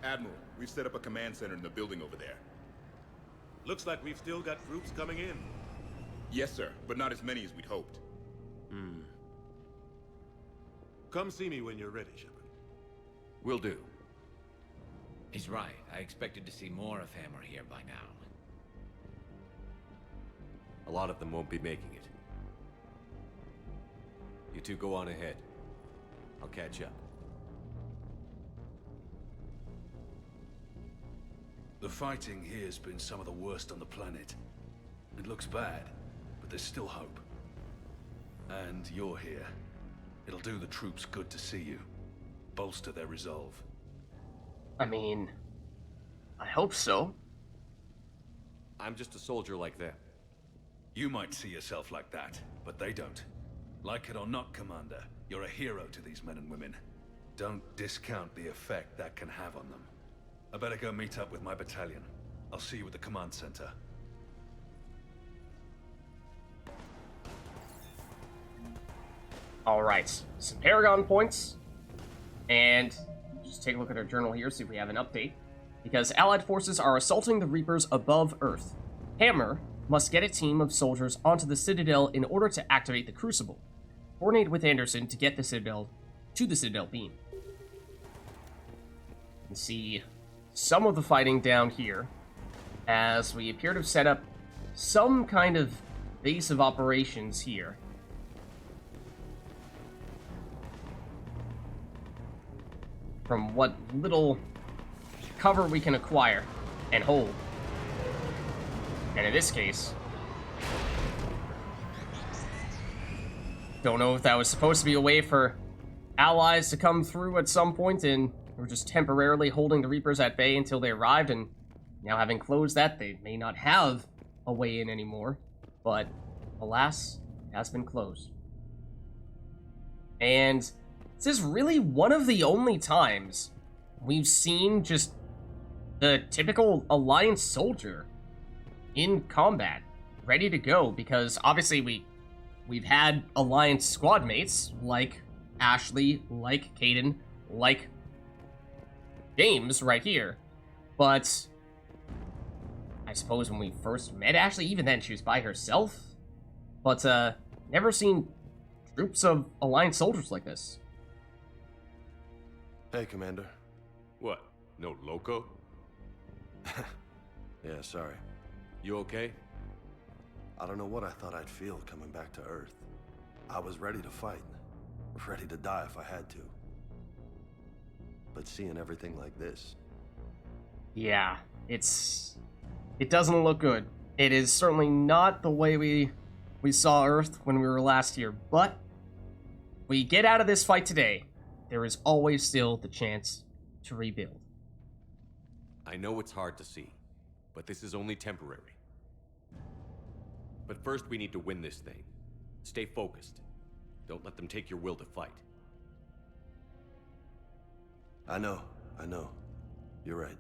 Admiral, we've set up a command center in the building over there. Looks like we've still got troops coming in. Yes, sir, but not as many as we'd hoped. Come see me when you're ready, Shepard. Will do. He's right. I expected to see more of him or here by now. A lot of them won't be making it. You two go on ahead. I'll catch up. The fighting here's been some of the worst on the planet. It looks bad, but there's still hope. And you're here. It'll do the troops good to see you. Bolster their resolve. I mean, I hope so. I'm just a soldier like them. You might see yourself like that, but they don't. Like it or not, Commander, you're a hero to these men and women. Don't discount the effect that can have on them. I better go meet up with my battalion. I'll see you at the command center. Alright, some Paragon points. And just take a look at our journal here, see if we have an update. Because Allied forces are assaulting the Reapers above Earth. Hammer must get a team of soldiers onto the Citadel in order to activate the Crucible. Coordinate with Anderson to get the Citadel to the Citadel beam. You can see some of the fighting down here, as we appear to have set up some kind of base of operations here. From what little cover we can acquire and hold. And in this case, don't know if that was supposed to be a way for allies to come through at some point, and we're just temporarily holding the Reapers at bay until they arrived, and now having closed that, they may not have a way in anymore. But alas, it has been closed. And this is really one of the only times we've seen just the typical Alliance soldier in combat, ready to go, because obviously we've had Alliance squad mates like Ashley, like Caden, like James right here, but I suppose when we first met Ashley, even then she was by herself, but never seen troops of Alliance soldiers like this. Hey, Commander. What? No loco? Yeah, sorry. You okay? I don't know what I thought I'd feel coming back to Earth. I was ready to fight. Ready to die if I had to. But seeing everything like this... Yeah, it doesn't look good. It is certainly not the way we saw Earth when we were last here, but we get out of this fight today, there is always still the chance to rebuild. I know it's hard to see, but this is only temporary. But first we need to win this thing. Stay focused. Don't let them take your will to fight. I know. You're right.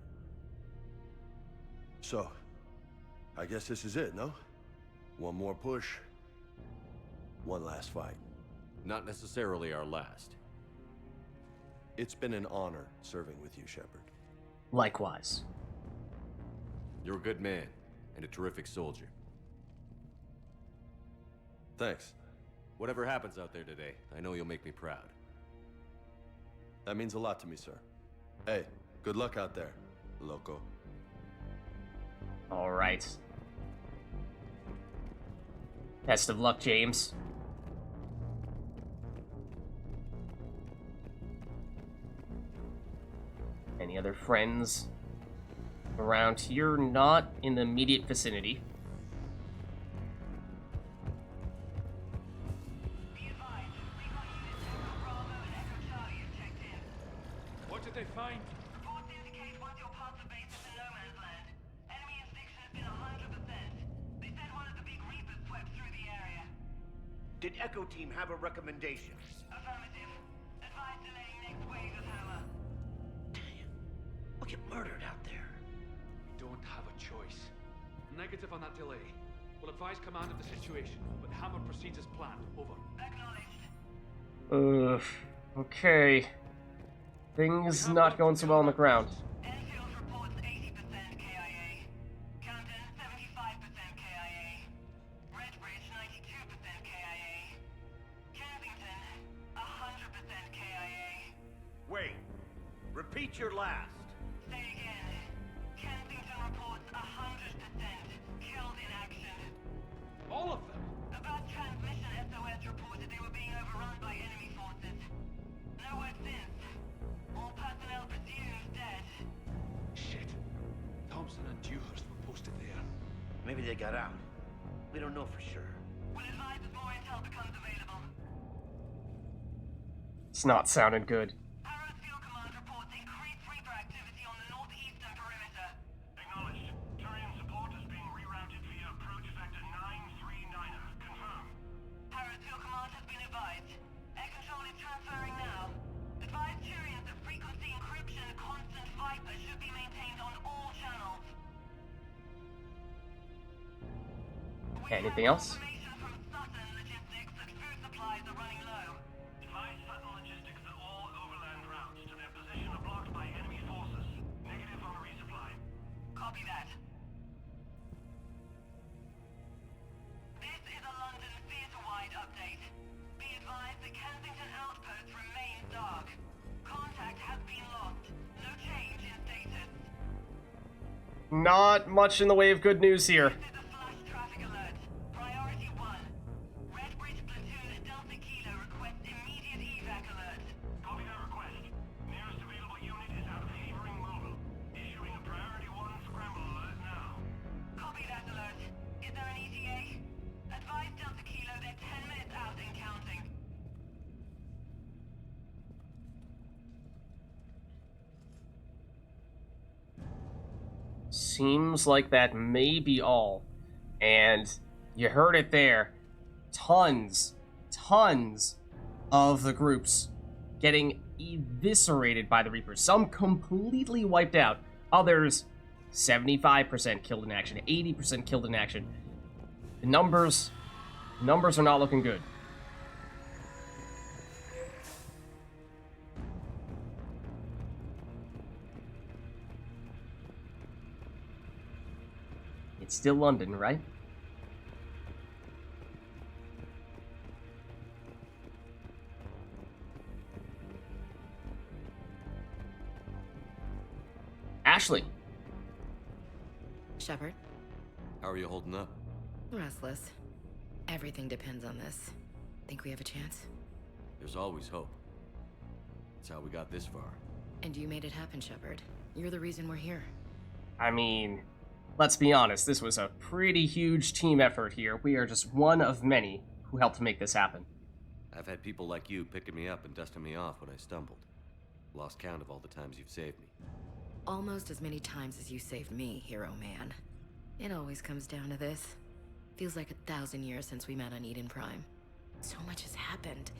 So, I guess this is it, no? One more push. One last fight. Not necessarily our last. It's been an honor serving with you, Shepard. Likewise. You're a good man, and a terrific soldier. Thanks. Whatever happens out there today, I know you'll make me proud. That means a lot to me, sir. Hey, good luck out there, loco. All right. Best of luck, James. Any other friends around here? Not in the immediate vicinity. What did they find? Reports indicate one of your parts of base is in no man's land. Enemy inspection has been 100%. They said one of the big Reapers swept through the area. Did Echo Team have a recommendation? Affirmative. Advise delaying next wave of hammer. Damn. We'll get murdered out there. We don't have a choice. Negative on that delay. We'll advise command of the situation, but Hammer proceeds as planned. Over. Acknowledged. Okay. Things not going so well on the ground. Enemy Repeat your last. Say again. Kensington reports 100% killed in action. All of them. A bus transmission SOS reported they were being overrun by enemy forces. No word since. All personnel presumed dead. Shit. Thompson and Dewhurst were posted there. Maybe they got out. We don't know for sure. We'll advise as more intel becomes available. It's not sounding good. Arrow's Field Command reports increased Reaper activity on the northeastern perimeter. Acknowledged. Turian support is being rerouted via approach vector 939er. Confirm. Arrow's Field Command has been advised. Air control is transferring now. Advise Turians that frequency encryption constant Viper should be maintained on all channels. Anything else? Information from Sutton Logistics that food supplies are running low. Advise Sutton Logistics that all overland routes to their position are blocked by enemy forces. Negative on resupply. Copy that. This is a London theatre-wide update. Be advised that Kensington Outpost remains dark. Contact has been lost. No change in status. Not much in the way of good news here. This is a flash traffic alert. Priority 1. Red Bridge Platoon Delta Kilo requests immediate evac alert. Copy that request. Nearest available unit is out of Havering Mobile. Issuing a priority 1 scramble alert now. Copy that alert. Is there an ETA? Advise Delta Kilo they're 10 minutes out and counting. Seems like that may be all. And you heard it there. Tons of the groups getting eviscerated by the Reapers. Some completely wiped out. Others 75% killed in action, 80% killed in action. The numbers are not looking good. It's still London, right? Ashley. Shepard, How are you holding up? restless. Everything depends on this. Think we have a chance? There's always hope. That's how we got this far. And you made it happen, Shepard. You're the reason we're here. I mean, let's be honest, this was a pretty huge team effort here. We are just one of many who helped make this happen. I've had people like you picking me up and dusting me off when I stumbled. Lost count of all the times you've saved me. Almost as many times as you saved me, hero man. It always comes down to this. Feels like 1,000 years since we met on Eden Prime. So much has happened.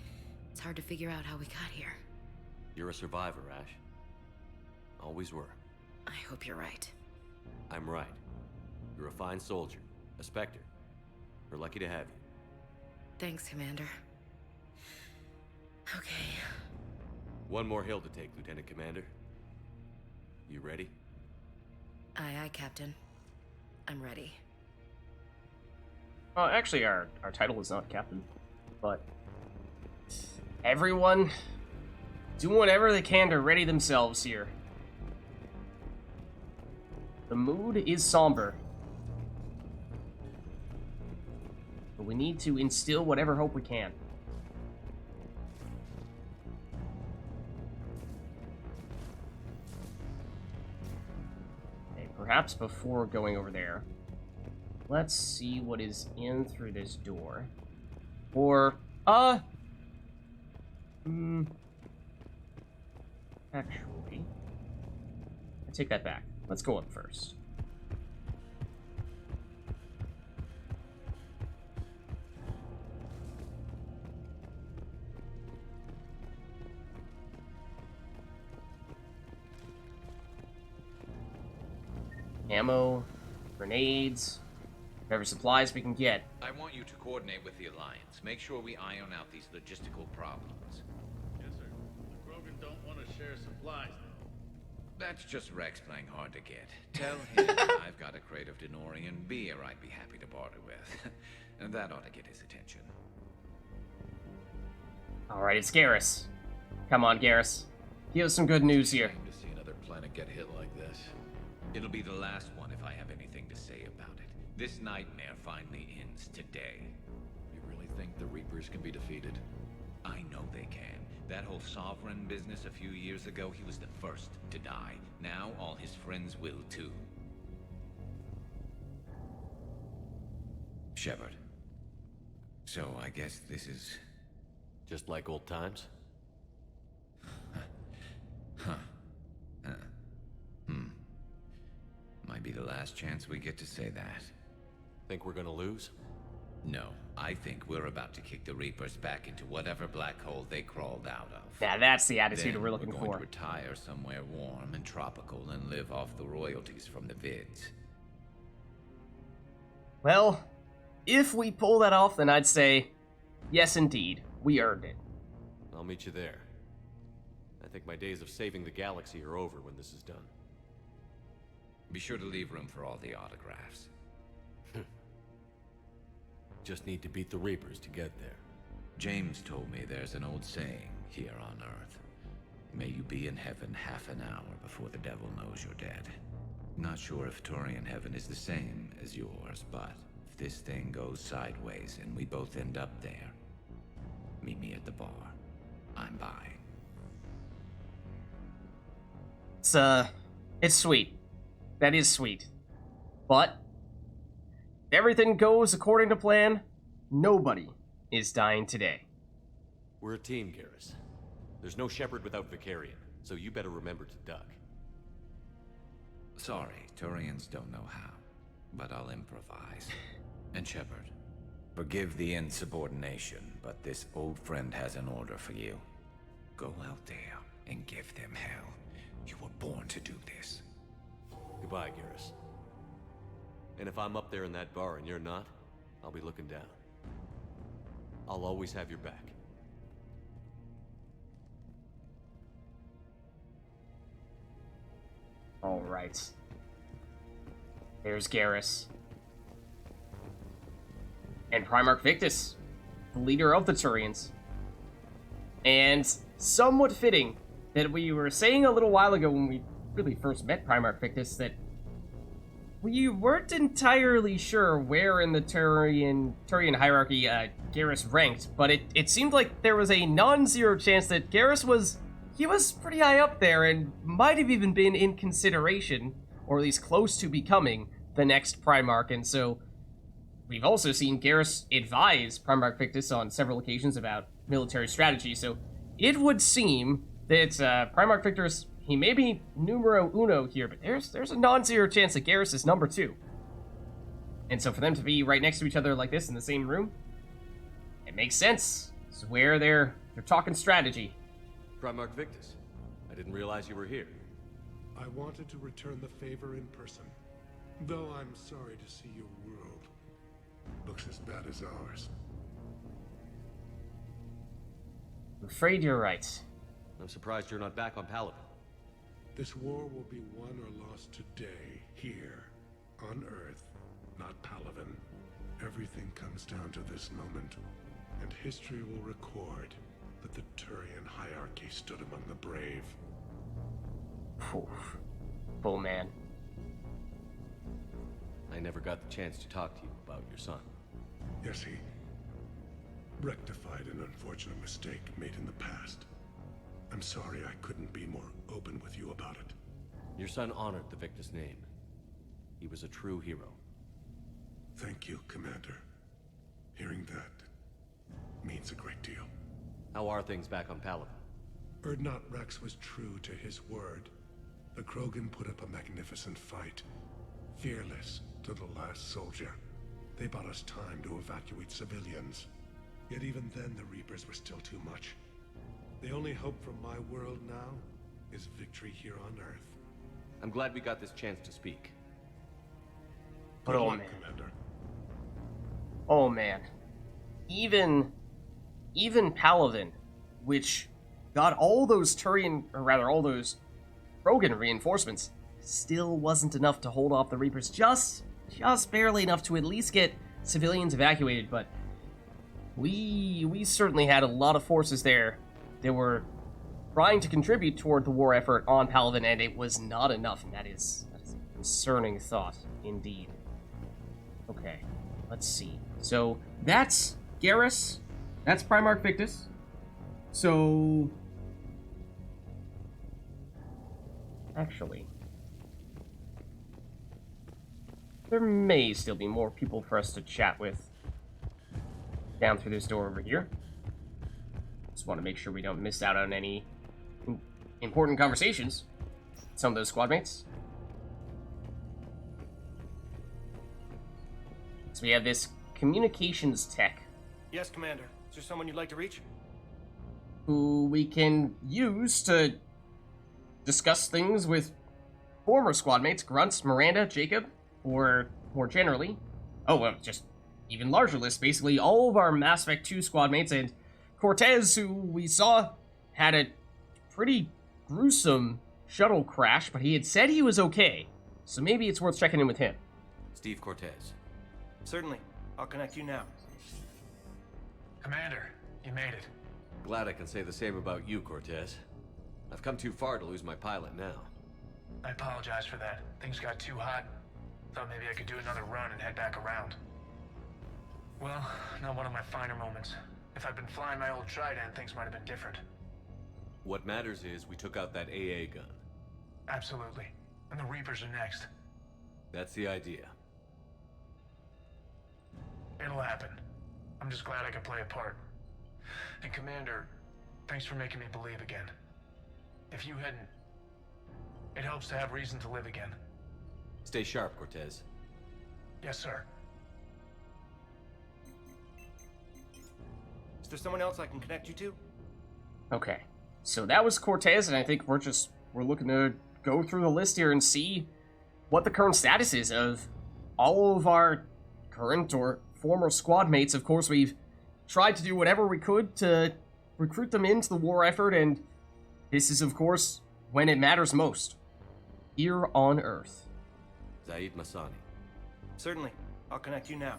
It's hard to figure out how we got here. You're a survivor, Ash. Always were. I hope you're right. I'm right. You're a fine soldier. A Spectre. We're lucky to have you. Thanks, Commander. Okay. One more hill to take, Lieutenant Commander. You ready? Aye, aye, Captain. I'm ready. Well, actually, our title is not Captain, but everyone doing whatever they can to ready themselves here. The mood is somber, but we need to instill whatever hope we can. Okay, perhaps before going over there, let's see what is in through this door. Or, actually, I take that back. Let's go up first. Ammo, grenades, whatever supplies we can get. I want you to coordinate with the Alliance. Make sure we iron out these logistical problems. Yes, sir. The Krogan don't want to share supplies, though. That's just Rex playing hard to get. Tell him I've got a crate of Denorian beer I'd be happy to barter with. And that ought to get his attention. Alright, it's Garrus. Come on, Garrus. Give us some good news here. Shame to see to get hit like this. It'll be the last one if I have anything to say about it. This nightmare finally ends today. You really think the Reapers can be defeated? I know they can. That whole sovereign business a few years ago, he was the first to die. Now all his friends will too. Shepard. So I guess this is... Just like old times? Might be the last chance we get to say that. Think we're gonna lose? No, I think we're about to kick the Reapers back into whatever black hole they crawled out of. Yeah, that's the attitude Then we're looking going for. to retire somewhere warm and tropical and live off the royalties from the Vids. Well, if we pull that off, then I'd say, yes indeed, we earned it. I'll meet you there. I think my days of saving the galaxy are over when this is done. Be sure to leave room for all the autographs. Just need to beat the Reapers to get there. James told me there's an old saying here on Earth. May you be in heaven half an hour before the devil knows you're dead. Not sure if Turian heaven is the same as yours, but if this thing goes sideways and we both end up there, meet me at the bar. I'm buying. It's sweet. That is sweet. But if everything goes according to plan, nobody is dying today. We're a team, Garrus. There's no Shepard without Vicarian, so you better remember to duck. Sorry, Turians don't know how, but I'll improvise. And Shepard, forgive the insubordination, but this old friend has an order for you. Go out there and give them hell. You were born to do this. Goodbye, Garrus. And if I'm up there in that bar and you're not, I'll be looking down. I'll always have your back. Alright. There's Garrus. And Primarch Victus, the leader of the Turians. And somewhat fitting that we were saying a little while ago when we really first met Primarch Victus that we weren't entirely sure where in the Turian hierarchy Garrus ranked, but it seemed like there was a non-zero chance that Garrus was pretty high up there and might have even been in consideration, or at least close to becoming, the next Primarch. And so we've also seen Garrus advise Primarch Victus on several occasions about military strategy, so it would seem that Primarch Victus, he may be numero uno here, but there's a non-zero chance that Garrus is number 2. And so for them to be right next to each other like this in the same room, it makes sense. It's where they're talking strategy. Primarch Victus, I didn't realize you were here. I wanted to return the favor in person, though I'm sorry to see your world looks as bad as ours. I'm afraid you're right. I'm surprised you're not back on Paladin. This war will be won or lost today, here, on Earth, not Palaven. Everything comes down to this moment, and history will record that the Turian hierarchy stood among the brave. Full man. I never got the chance to talk to you about your son. Yes, he rectified an unfortunate mistake made in the past. I'm sorry I couldn't be more open with you about it. Your son honored the Victus name. He was a true hero. Thank you, Commander. Hearing that means a great deal. How are things back on Paladin? Urdnot Rex was true to his word. The Krogan put up a magnificent fight. Fearless to the last soldier. They bought us time to evacuate civilians. Yet even then the Reapers were still too much. The only hope from my world now is victory here on Earth. I'm glad we got this chance to speak. But Good oh luck, man. Commander. Oh man. Even Paladin, which got all those Turian, or rather all those Krogan reinforcements, still wasn't enough to hold off the Reapers. Just barely enough to at least get civilians evacuated, but we certainly had a lot of forces there that were trying to contribute toward the war effort on Paladin, and it was not enough, and that is a concerning thought, indeed. Okay, let's see. So, that's Garrus. That's Primarch Victus. So... Actually... there may still be more people for us to chat with down through this door over here. Just want to make sure we don't miss out on any important conversations with some of those squad mates. So we have this communications tech. Yes, Commander. Is there someone you'd like to reach? Who we can use to discuss things with former squad mates, Grunts, Miranda, Jacob, or more generally, just even larger list, basically all of our Mass Effect 2 squad mates, and Cortez, who we saw had a pretty gruesome shuttle crash, but he had said he was okay, so maybe it's worth checking in with him. Steve Cortez. Certainly. I'll connect you now. Commander, you made it. Glad I can say the same about you, Cortez. I've come too far to lose my pilot now. I apologize for that. Things got too hot. Thought maybe I could do another run and head back around. Well, not one of my finer moments. If I'd been flying my old Trident, things might have been different. What matters is we took out that AA gun. Absolutely. And the Reapers are next. That's the idea. It'll happen. I'm just glad I could play a part. And Commander, thanks for making me believe again. If you hadn't... it helps to have reason to live again. Stay sharp, Cortez. Yes, sir. Is there someone else I can connect you to? Okay, so that was Cortez, and I think we're looking to go through the list here and see what the current status is of all of our current or former squad mates. Of course, we've tried to do whatever we could to recruit them into the war effort, and this is, of course, when it matters most. Here on Earth. Zaid Masani. Certainly. I'll connect you now.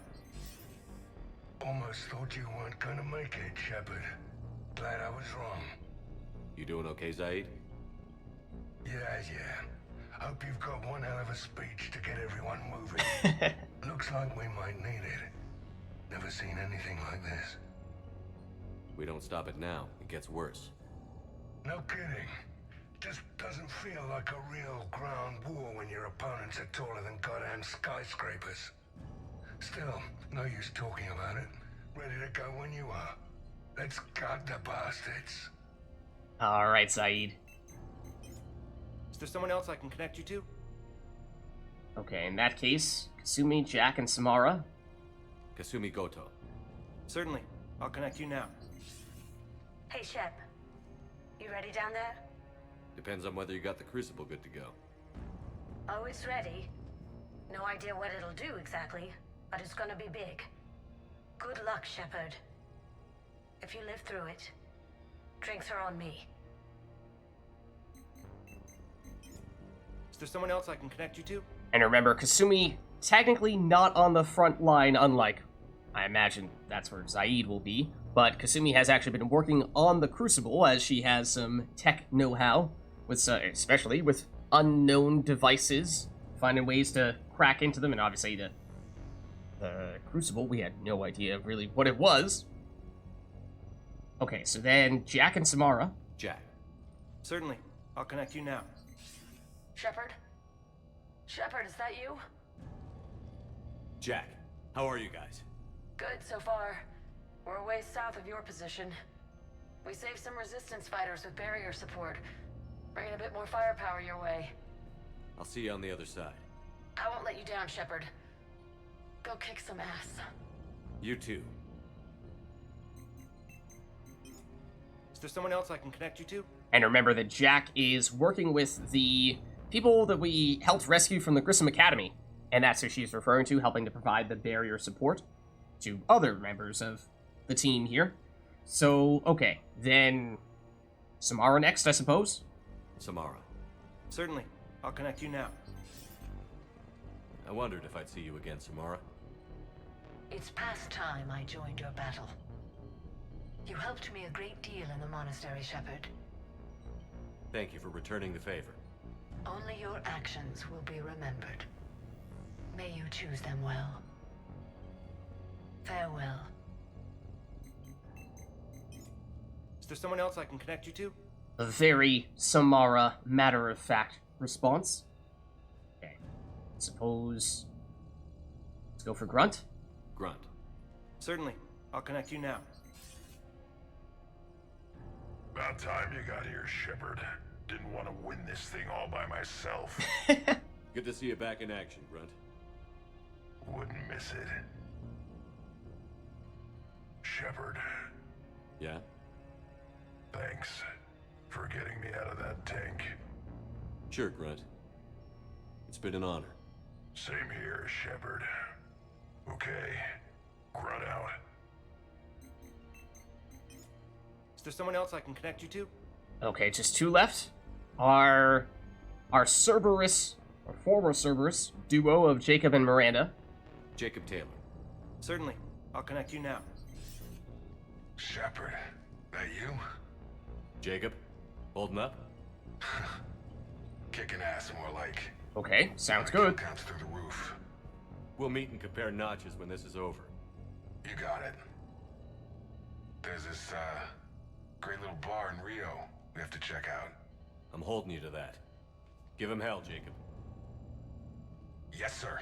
Almost thought you weren't gonna make it, Shepard. Glad I was wrong. You doing okay, Zaid? Yeah. Hope you've got one hell of a speech to get everyone moving. Looks like we might need it. Never seen anything like this. We don't stop it now, it gets worse. No kidding. Just doesn't feel like a real ground war when your opponents are taller than goddamn skyscrapers. Still, no use talking about it. Ready to go when you are. Let's gut the bastards. Alright, Zaid. Is there someone else I can connect you to? Okay, in that case, Kasumi, Jack, and Samara. Kasumi Goto. Certainly. I'll connect you now. Hey, Shep. You ready down there? Depends on whether you got the Crucible good to go. Oh, it's ready. No idea what it'll do exactly, but it's gonna be big. Good luck, Shepard. If you live through it, drinks are on me. Is there someone else I can connect you to? And remember, Kasumi technically not on the front line, unlike, I imagine that's where Zaid will be, but Kasumi has actually been working on the Crucible as she has some tech know-how, with especially with unknown devices, finding ways to crack into them, and obviously the Crucible, we had no idea really what it was. Okay, so then Jack and Samara. Jack. Certainly. I'll connect you now. Shepard? Shepard, is that you? Jack, how are you guys? Good so far. We're a ways south of your position. We saved some resistance fighters with barrier support. Bringing a bit more firepower your way. I'll see you on the other side. I won't let you down, Shepard. Go kick some ass. You too. Is there someone else I can connect you to? And remember that Jack is working with the people that we helped rescue from the Grissom Academy. And that's who she's referring to, helping to provide the barrier support to other members of the team here. So, okay, then Samara next, I suppose? Samara. Certainly. I'll connect you now. I wondered if I'd see you again, Samara. It's past time I joined your battle. You helped me a great deal in the monastery, Shepard. Thank you for returning the favor. Only your actions will be remembered. May you choose them well. Farewell. Is there someone else I can connect you to? A very Samara matter-of-fact response. Okay. Suppose... Let's go for Grunt. Grunt. Certainly. I'll connect you now. About time you got here, Shepard. Didn't want to win this thing all by myself. Good to see you back in action, Grunt. Wouldn't miss it. Shepard, Yeah? thanks for getting me out of that tank. Sure, Grunt. It's been an honor. Same here, Shepard. Okay, Grunt out. Is there someone else I can connect you to? Okay, just two left. Our Cerberus, or former Cerberus, duo of Jacob and Miranda. Jacob Taylor. Certainly. I'll connect you now. Shepard, that you? Jacob, holding up? Kicking ass, more like. Okay, sounds good. Counts through the roof. We'll meet and compare notches when this is over. You got it. There's this, great little bar in Rio we have to check out. I'm holding you to that. Give him hell, Jacob. Yes, sir.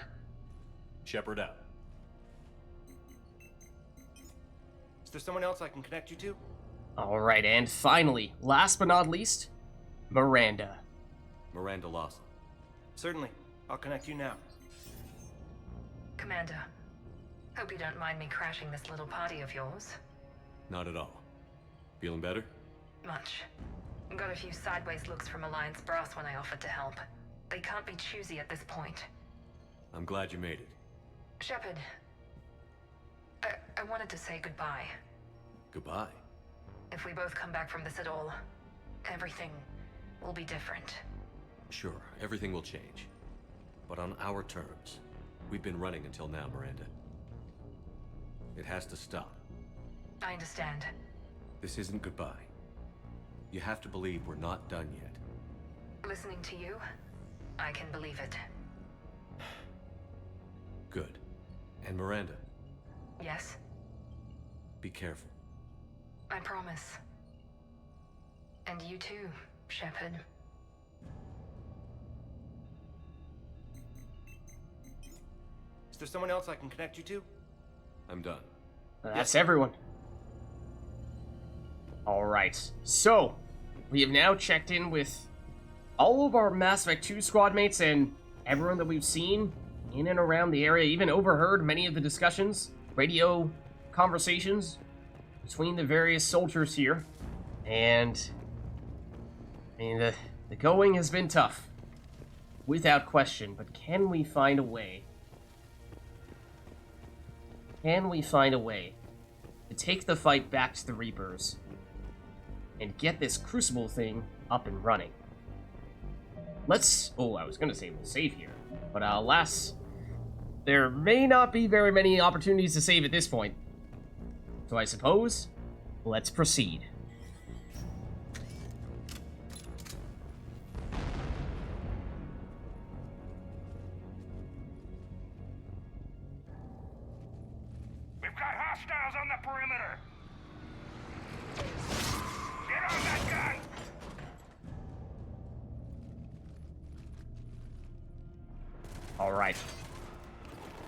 Shepard out. Is there someone else I can connect you to? Alright, and finally, last but not least, Miranda. Miranda Lawson. Certainly. I'll connect you now. Commander, hope you don't mind me crashing this little party of yours. Not at all. Feeling better? Much. Got a few sideways looks from Alliance brass when I offered to help. They can't be choosy at this point. I'm glad you made it. Shepard, I wanted to say goodbye. Goodbye. If we both come back from this at all, everything will be different. Sure, everything will change. But on our terms. We've been running until now, Miranda. It has to stop. I understand. This isn't goodbye. You have to believe we're not done yet. Listening to you, I can believe it. Good. And Miranda, Yes, be careful. I promise. And you too, Shepard. Is there someone else I can connect you to? I'm done. That's everyone. Alright, so, we have now checked in with all of our Mass Effect 2 squad mates and everyone that we've seen in and around the area, even overheard many of the discussions, radio conversations between the various soldiers here. And, I mean, the going has been tough, without question, but can we find a way? Can we find a way to take the fight back to the Reapers and get this Crucible thing up and running? Let's... Oh, I was going to say we'll save here. But alas, there may not be very many opportunities to save at this point. So I suppose, let's proceed. We've got hostiles on the perimeter! Get on that gun! Alright.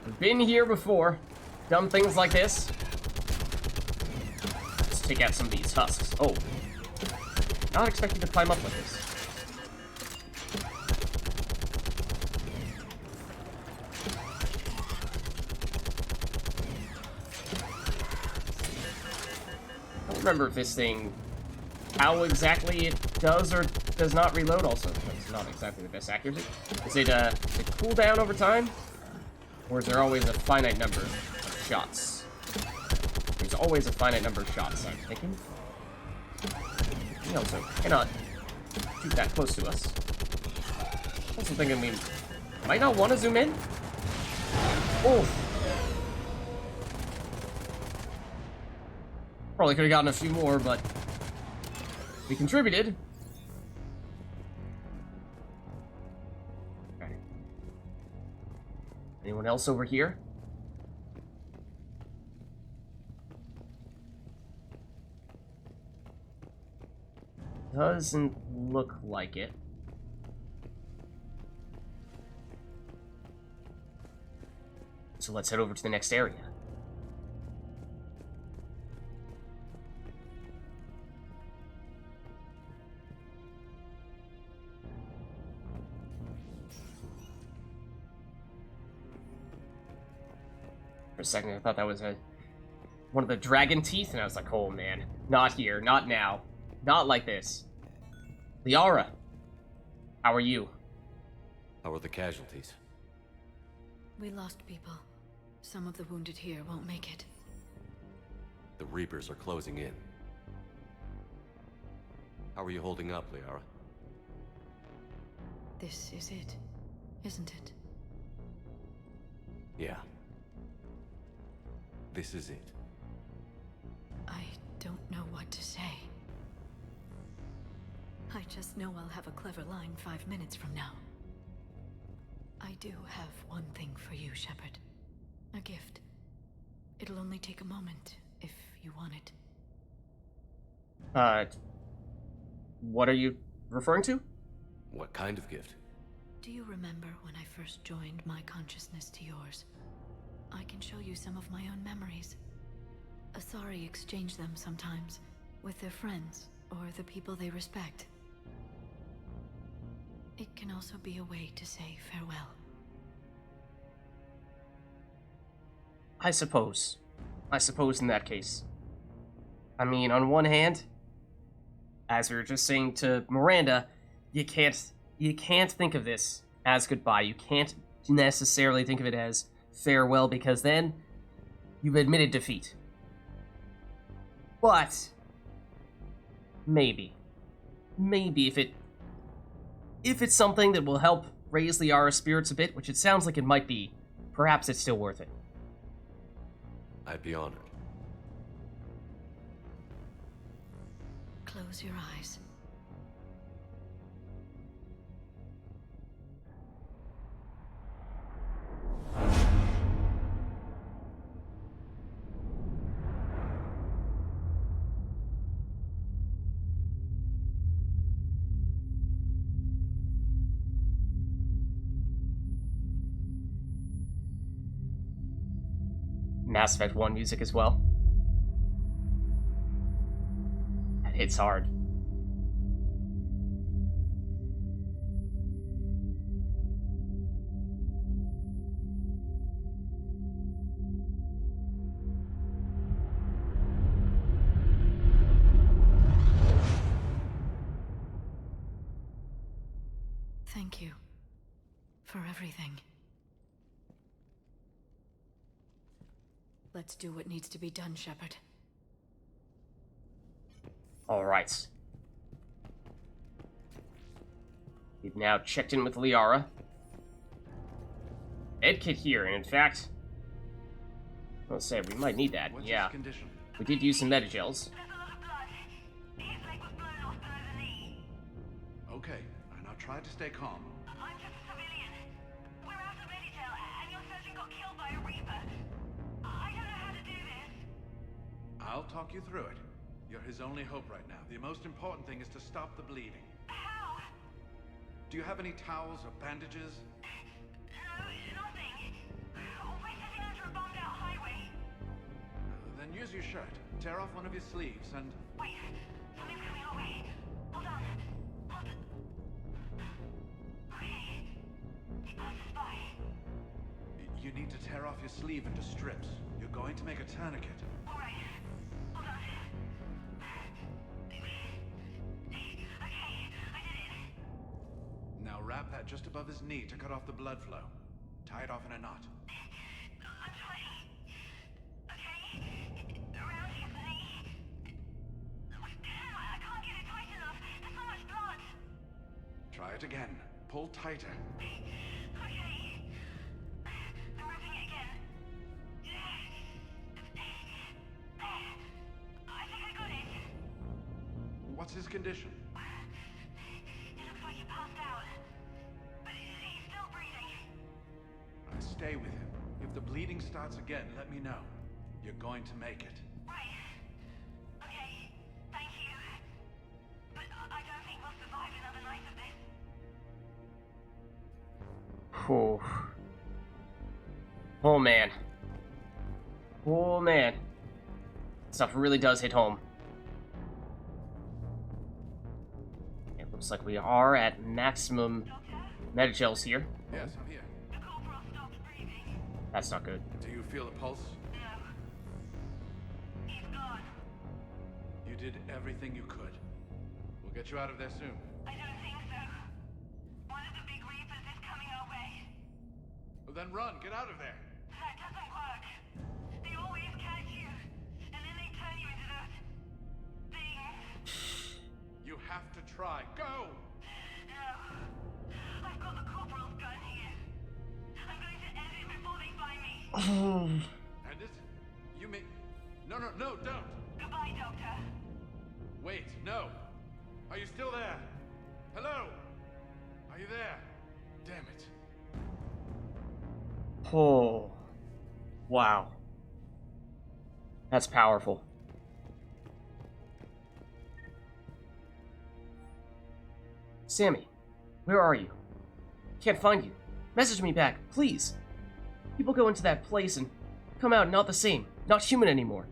I've been here before. Done things like this. Let's take out some of these husks. Oh. Not expecting to climb up with this. I don't remember if this thing... how exactly it does or does not reload also. That's not exactly the best accuracy. Is it a cooldown over time? Or is there always a finite number of shots? There's always a finite number of shots, I'm thinking. We also cannot shoot that close to us. Also thinking we might not want to zoom in. Oh! Probably could have gotten a few more, but we contributed. Anyone else over here? Doesn't look like it. So let's head over to the next area. For a second, I thought that was one of the dragon teeth, and I was like, oh man, not here, not now, not like this. Liara, how are you? How are the casualties? We lost people. Some of the wounded here won't make it. The Reapers are closing in. How are you holding up, Liara? This is it, isn't it? Yeah. This is it. I don't know what to say. I just know I'll have a clever line 5 minutes from now. I do have one thing for you, Shepard. A gift. It'll only take a moment, if you want it. What are you referring to? What kind of gift? Do you remember when I first joined my consciousness to yours? I can show you some of my own memories. Asari exchange them sometimes, with their friends, or the people they respect. It can also be a way to say farewell. I suppose in that case. I mean, on one hand, as we were just saying to Miranda, you can't think of this as goodbye. You can't necessarily think of it as farewell, because then you've admitted defeat. But maybe if it's something that will help raise Liara's spirits a bit, which it sounds like it might be, perhaps it's still worth it. I'd be honored. Close your eyes. Mass Effect 1 music as well. That hits hard. Thank you for everything. Let's do what needs to be done, Shepard. All right. We've now checked in with Liara. Medkit here, and in fact, I'll say we might need that. What's yeah, his condition? We did use some metagels. Okay, and I'll try to stay calm. I'm just a civilian. We're out of Meditel, and your surgeon got killed by a Reaper. I don't know how to do this. I'll talk you through it. You're his only hope right now. The most important thing is to stop the bleeding. How? Do you have any towels or bandages? No, nothing. We're sitting under a bombed-out highway. Then use your shirt. Tear off one of your sleeves and... Wait, something's coming our way. Hold on. Hold on. Okay. It passes by. You need to tear off your sleeve into strips. You're going to make a tourniquet. All right. Hold on. Okay, I did it. Now wrap that just above his knee to cut off the blood flow. Tie it off in a knot. I'm trying. Okay. Around his knee. Damn, I can't get it tight enough. There's so much blood. Try it again. Pull tighter. Okay. I'm ripping it again. I think I got it. What's his condition? It looks like he passed out. But he's still breathing. I stay with him. If the bleeding starts again, let me know. You're going to make it. Right. Okay. Thank you. But I don't think we'll survive another night of this. Whew. Oh man. Oh man. Stuff really does hit home. It looks like we are at maximum metagels here. Yes, I'm here. The corporal stopped breathing. That's not good. Do you feel the pulse? No. He's gone. You did everything you could. We'll get you out of there soon. I don't think so. One of the big reapers is coming our way. Well, then run. Get out of there. That doesn't work. They always catch you, and then they turn you into those things. You have to try. Go! No. I've got the corporal's gun here. I'm going to end it before they find me. And this? You mean... No, don't! Goodbye, Doctor. Wait, no. Are you still there? Hello? Are you there? Damn it. Oh. Wow. That's powerful. Sammy, where are you? Can't find you. Message me back, please. People go into that place and come out not the same, not human anymore.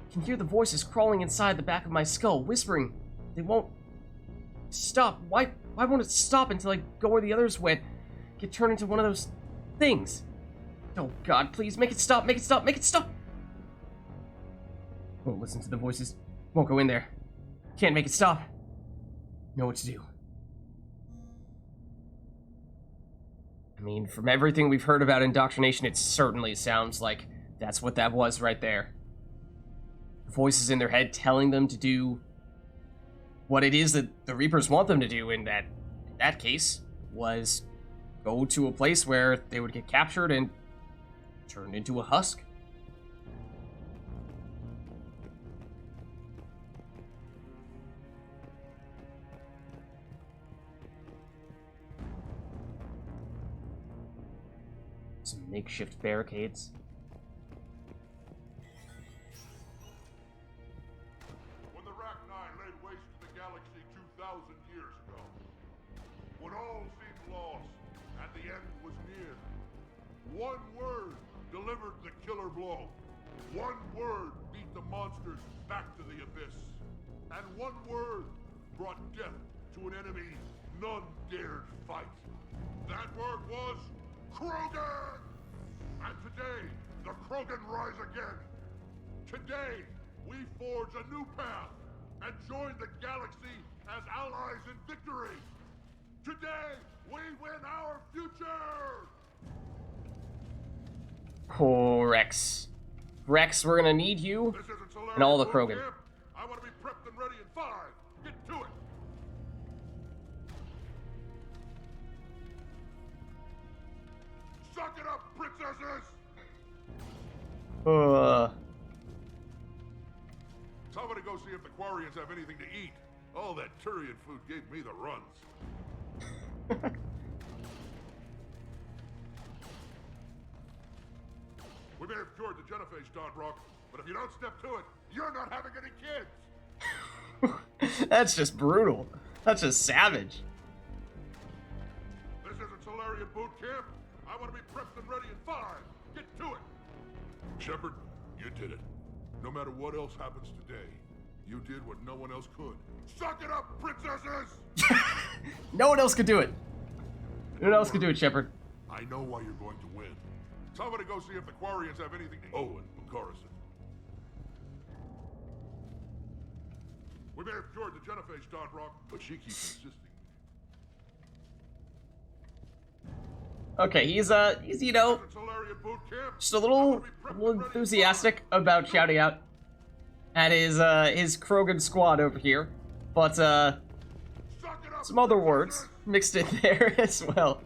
I can hear the voices crawling inside the back of my skull, whispering. They won't stop. Why won't it stop until I go where the others went? Get turned into one of those things. Oh God, please make it stop, make it stop, make it stop! Won't listen to the voices. Won't go in there. Can't make it stop. Know what to do. I mean, from everything we've heard about indoctrination, it certainly sounds like that's what that was right there. The voices in their head telling them to do what it is that the Reapers want them to do in that case was go to a place where they would get captured and turned into a husk. Some makeshift barricades. When the Rachni laid waste to the galaxy 2,000 years ago, when all seemed lost and the end was near, one word delivered the killer blow. One word beat the monsters back to the abyss. And one word brought death to an enemy none dared fight. That word was Krogan! And today, the Krogan rise again. Today, we forge a new path and join the galaxy as allies in victory. Today, we win our future! Oh, Rex. Rex, we're gonna need you and all the Krogan. I want to be prepped and ready in 5. Get to it! Suck it up, princesses! Somebody go see if the Quarians have anything to eat. All that Turian food gave me the runs. We may have cured the genophage, Dawnbrock, but if you don't step to it, you're not having any kids! That's just brutal. That's just savage. This isn't Solarian boot camp. I want to be prepped and ready in 5. Get to it! Shepard, you did it. No matter what else happens today, you did what no one else could. Suck it up, princesses! No one else could do it. No one else could do it, Shepard. I know why you're going to win. Somebody go see if the Quarians have anything to... Oh, and Coruscant. We may have cured the genophage, Dawnbrock, but she keeps insisting. Okay, he's you know, just a little enthusiastic about shouting out at his Krogan squad over here, but some other words mixed in there as well.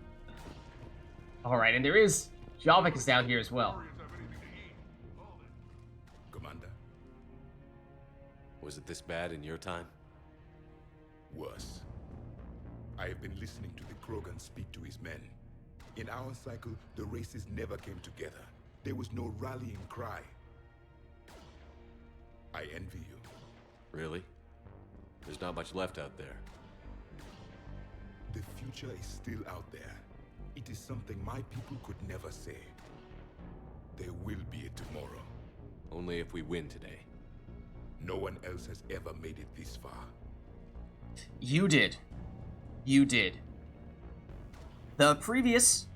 All right, and there is Javik is down here as well. Commander, Was it this bad in your time? worse. I have been listening to the Krogan speak to his men. In our cycle, the races never came together. There was no rallying cry. I envy you. Really? There's not much left out there. The future is still out there. It is something my people could never say. There will be a tomorrow. Only if we win today. No one else has ever made it this far. You did. You did. The previous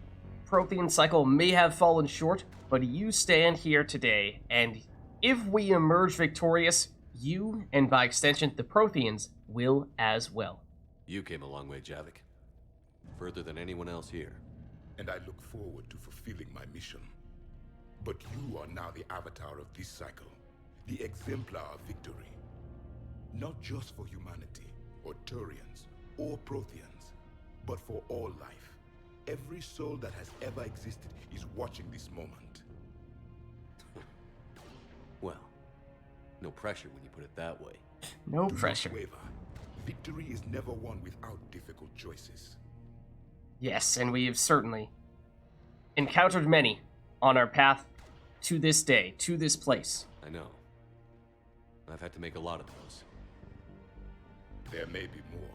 Prothean cycle may have fallen short, but you stand here today, and if we emerge victorious, you, and by extension, the Protheans, will as well. You came a long way, Javik. Further than anyone else here. And I look forward to fulfilling my mission. But you are now the avatar of this cycle, the exemplar of victory. Not just for humanity, or Turians, or Protheans, but for all life. Every soul that has ever existed is watching this moment. Well, no pressure when you put it that way. No Do not pressure. waver. Victory is never won without difficult choices. Yes, and we have certainly encountered many on our path to this day, to this place. I know. I've had to make a lot of those. There may be more,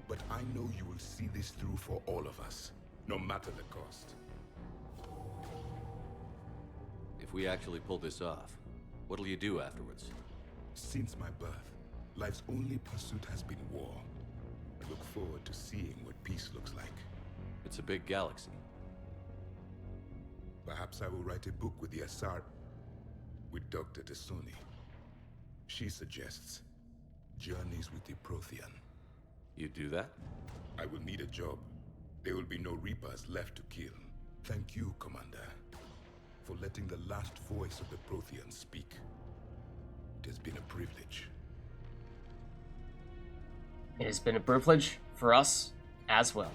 but I know you will see this through for all of us, no matter the cost. If we actually pull this off, what'll you do afterwards? Since my birth, life's only pursuit has been war. I look forward to seeing what peace looks like. It's a big galaxy. Perhaps I will write a book with the Asar... with Dr. Tasoni. She suggests journeys with the Prothean. You do that? I will need a job. There will be no Reapers left to kill. Thank you, Commander, for letting the last voice of the Prothean speak. It has been a privilege. It has been a privilege for us as well.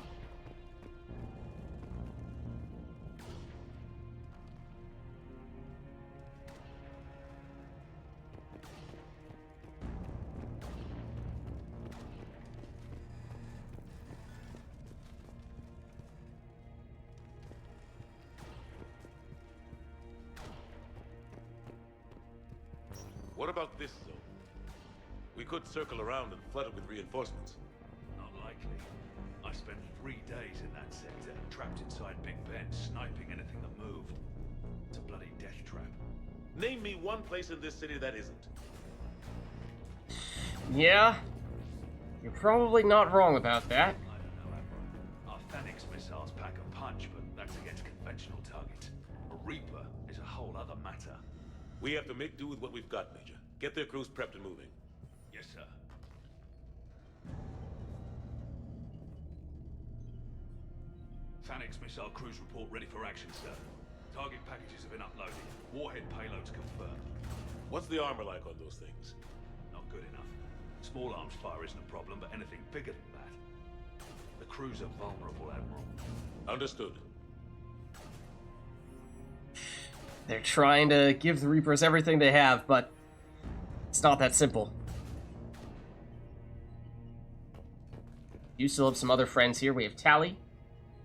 What about this zone? We could circle around and flood it with reinforcements. Not likely. I spent 3 days in that sector, trapped inside Big Ben, sniping anything that moved. It's a bloody death trap. Name me one place in this city that isn't. Yeah, you're probably not wrong about that. I don't know, Admiral. Our Phoenix missiles pack a punch, but that's against conventional targets. A Reaper is a whole other matter. We have to make do with what we've got, Major. Get their crews prepped and moving. Yes, sir. Phoenix missile crews report ready for action, sir. Target packages have been uploaded. Warhead payloads confirmed. What's the armor like on those things? Not good enough. Small arms fire isn't a problem, but anything bigger than that. The crews are vulnerable, Admiral. Understood. They're trying to give the Reapers everything they have, but it's not that simple. You still have some other friends here. We have Tally,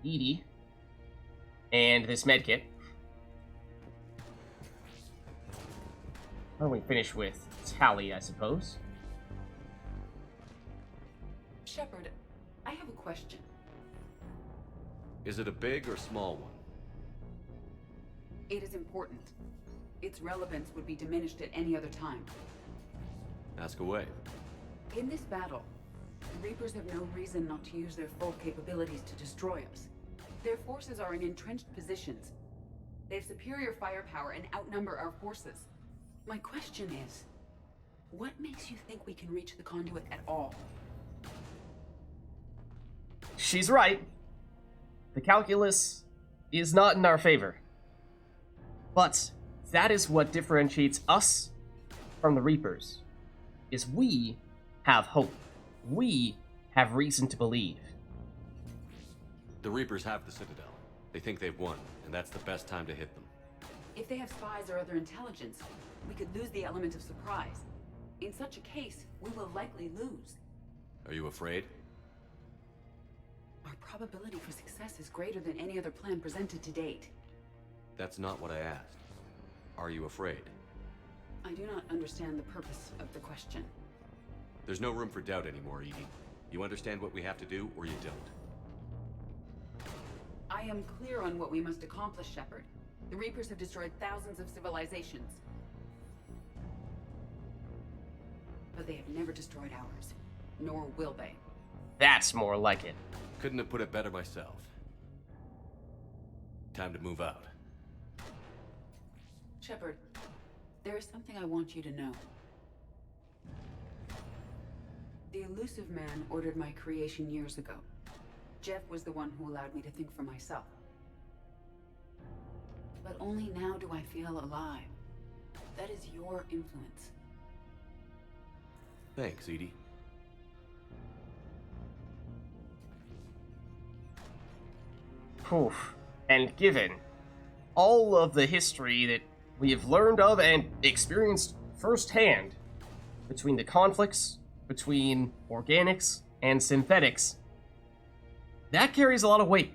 Edie, and this medkit. Why don't we finish with Tally, I suppose? Shepard, I have a question. Is it a big or small one? It is important. Its relevance would be diminished at any other time. Ask away. In this battle, the Reapers have no reason not to use their full capabilities to destroy us. Their forces are in entrenched positions. They have superior firepower and outnumber our forces. My question is, what makes you think we can reach the conduit at all? She's right. The calculus is not in our favor. But that is what differentiates us from the Reapers, is we have hope. We have reason to believe. The Reapers have the Citadel. They think they've won, and that's the best time to hit them. If they have spies or other intelligence, we could lose the element of surprise. In such a case, we will likely lose. Are you afraid? Our probability for success is greater than any other plan presented to date. That's not what I asked. Are you afraid? I do not understand the purpose of the question. There's no room for doubt anymore, Edie. You understand what we have to do, or you don't? I am clear on what we must accomplish, Shepard. The Reapers have destroyed thousands of civilizations. But they have never destroyed ours. Nor will they. That's more like it. Couldn't have put it better myself. Time to move out. Shepard, there is something I want you to know. The Elusive Man ordered my creation years ago. Jeff was the one who allowed me to think for myself. But only now do I feel alive. That is your influence. Thanks, Edie. Oof. And given all of the history that we have learned of and experienced firsthand between the conflicts between organics and synthetics, that carries a lot of weight.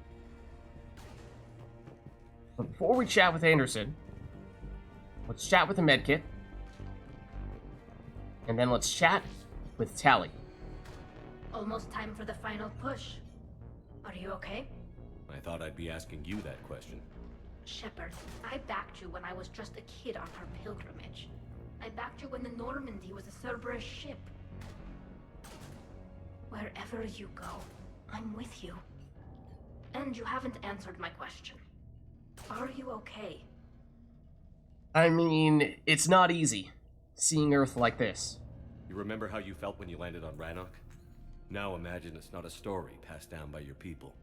But before we chat with Anderson, let's chat with the medkit. And then let's chat with Tally. Almost time for the final push. Are you okay? I thought I'd be asking you that question. Shepard, I backed you when I was just a kid on our pilgrimage. I backed you when the Normandy was a Cerberus ship. Wherever you go, I'm with you. And you haven't answered my question. Are you okay? I mean, it's not easy, seeing Earth like this. You remember how you felt when you landed on Rannoch? Now imagine it's not a story passed down by your people.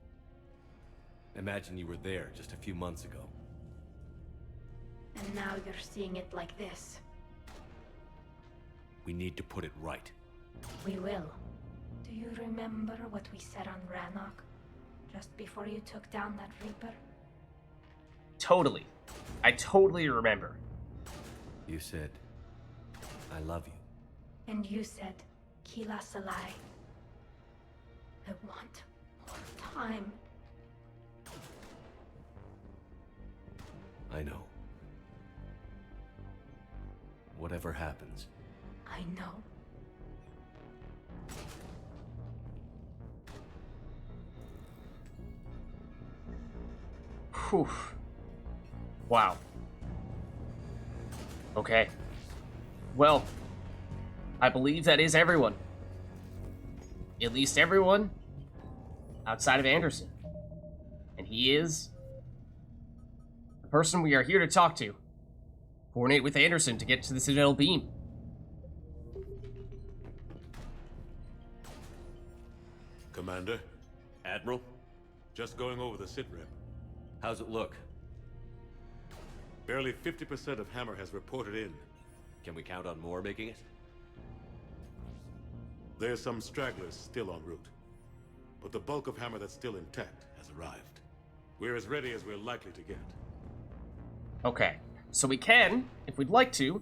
Imagine you were there just a few months ago. And now you're seeing it like this. We need to put it right. We will. Do you remember what we said on Rannoch? Just before you took down that Reaper? Totally. I totally remember. You said, I love you. And you said, Kila Salai. I want more time. I know. Whatever happens. I know. Whew. Wow. Okay. Well, I believe that is everyone. At least everyone outside of Anderson. And he is the person we are here to talk to. Coordinate with Anderson to get to the Citadel beam. Commander? Admiral? Just going over the sitrep. How's it look? Barely 50% of Hammer has reported in. Can we count on more making it? There's some stragglers still en route. But the bulk of Hammer that's still intact has arrived. We're as ready as we're likely to get. Okay. So we can, if we'd like to,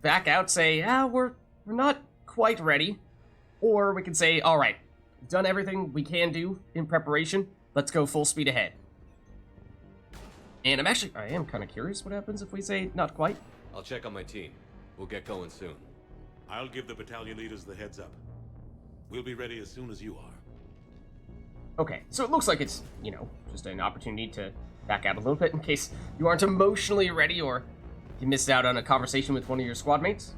back out, say, we're not quite ready. Or we can say, alright, we've done everything we can do in preparation. Let's go full speed ahead. And I am kind of curious what happens if we say not quite. I'll check on my team. We'll get going soon. I'll give the battalion leaders the heads up. We'll be ready as soon as you are. Okay, so it looks like it's, just an opportunity to back out a little bit in case you aren't emotionally ready or you missed out on a conversation with one of your squad mates.